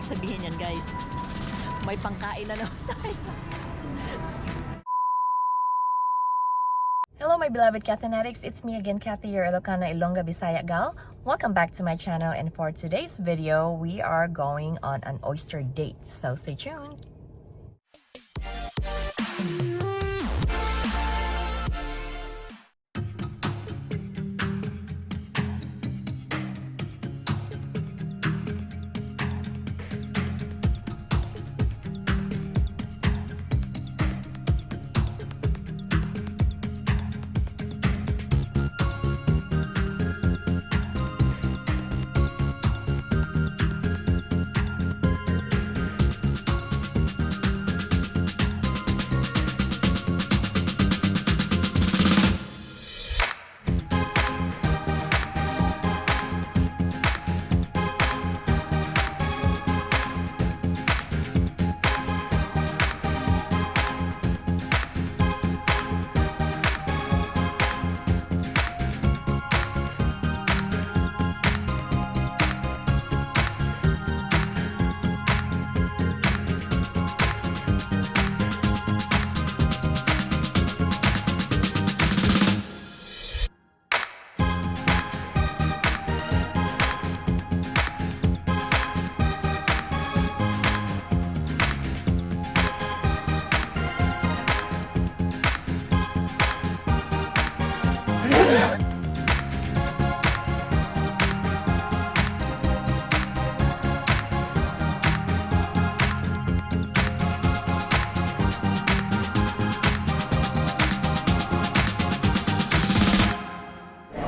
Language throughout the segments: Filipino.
sabihin yan, guys. May pangkain na naman tayo. Hello my beloved Cathanetics, it's me again, Cathy, your Ilocana Ilongga Bisaya gal. Welcome back to my channel, and for today's video, we are going on an oyster date, so stay tuned.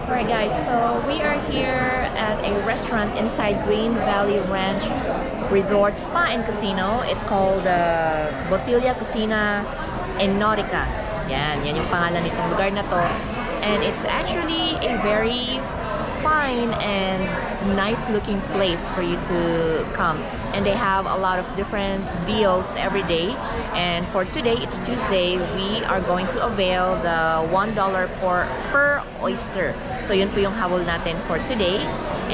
Alright guys, so we are here at a restaurant inside Green Valley Ranch Resort Spa and Casino. It's called Bottiglia, Cucina, Enoteca. Yan yung pangalan nitong lugar na to. And it's actually a very fine and nice looking place for you to come. And they have a lot of different deals every day. And for today, it's Tuesday, we are going to avail the $1 per oyster. So yun po yung habol natin for today.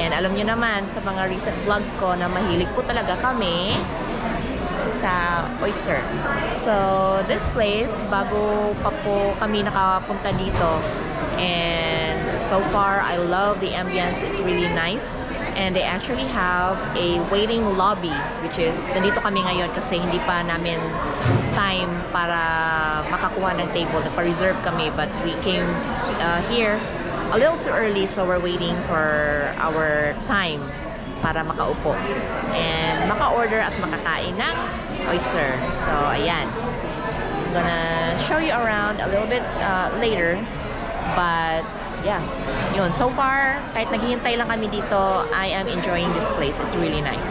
And alam nyo naman sa mga recent vlogs ko na mahilig po talaga kami sa oyster. So this place, bago pa po kami nakapunta dito, and so far I love the ambience. It's really nice. And they actually have a waiting lobby, which is, nandito kami ngayon kasi hindi pa namin time para makakuha ng table. Napa-reserve kami, but we came here a little too early, so we're waiting for our time para makaupo and maka-order at makakain ng oyster. So, ayan. I'm gonna show you around a little bit later, but yeah, yun. So far, kahit naghihintay lang kami dito, I am enjoying this place. It's really nice.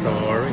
Sorry.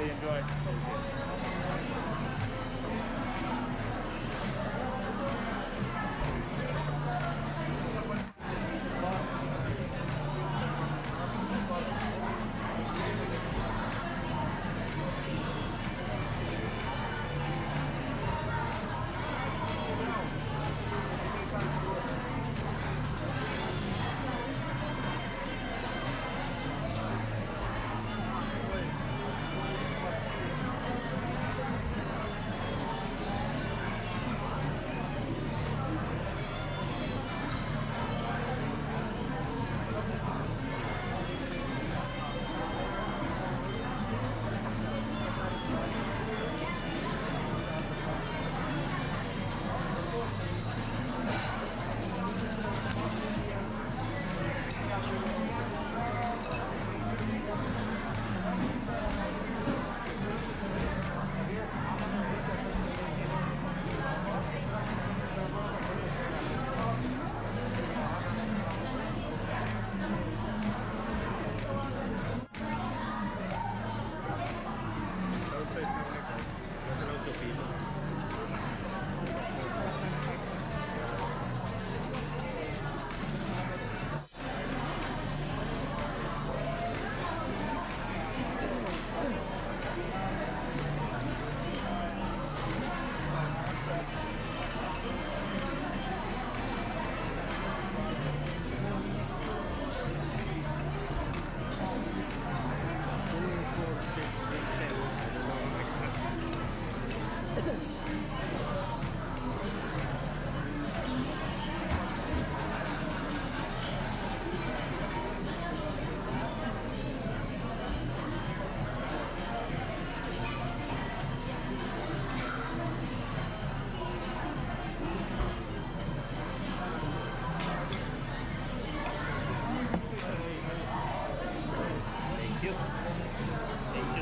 Enjoy.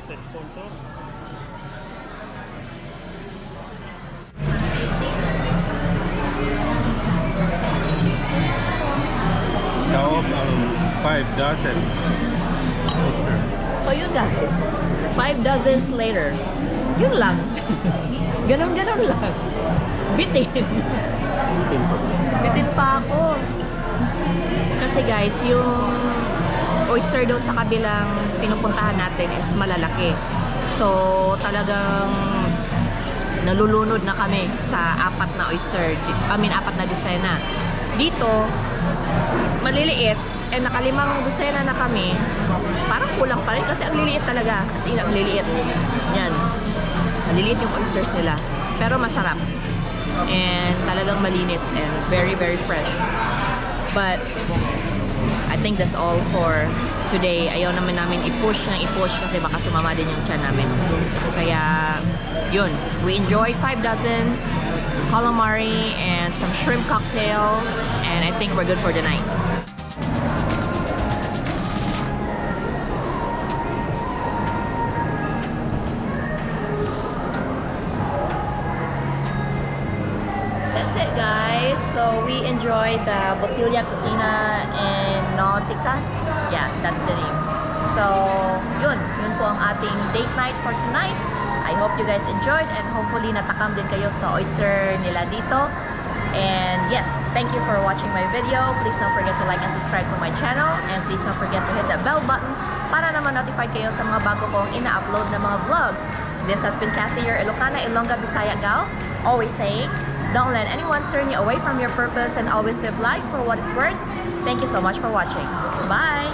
Sponsor. Now, 5 dozens. So yun guys, 5 dozens later, yun lang. Ganon-ganon lang. Bitin. Bitin pa ako. Kasi guys, yung oyster doon sa kabilang pinupuntahan natin is malalaki. So talagang nalulunod na kami sa 4 na oyster. 4 na dosena. Dito, maliliit. And nakalimang dosena na kami. Parang kulang pa rin kasi ang liliit talaga. Kasi ang liliit. Yan. Maliliit yung oysters nila. Pero masarap. And talagang malinis and very, very fresh. But I think that's all for today. Ayaw naman namin i-push kasi baka sumama din yung tiyan namin. Kaya, yun. We enjoyed 5 dozen calamari and some shrimp cocktail. And I think we're good for the night. That's it, guys. So we enjoyed the Bottiglia Cucina Enoteca. Yeah, that's the name. So, yun po ang ating date night for tonight. I hope you guys enjoyed and hopefully natakam din kayo sa oyster nila dito. And yes, thank you for watching my video. Please don't forget to like and subscribe to my channel. And please don't forget to hit that bell button para naman notified kayo sa mga bago kong ina-upload na mga vlogs. This has been Kathy, your Ilocana, Ilongga, Bisaya gal, always saying, don't let anyone turn you away from your purpose and always live life for what it's worth. Thank you so much for watching. Bye!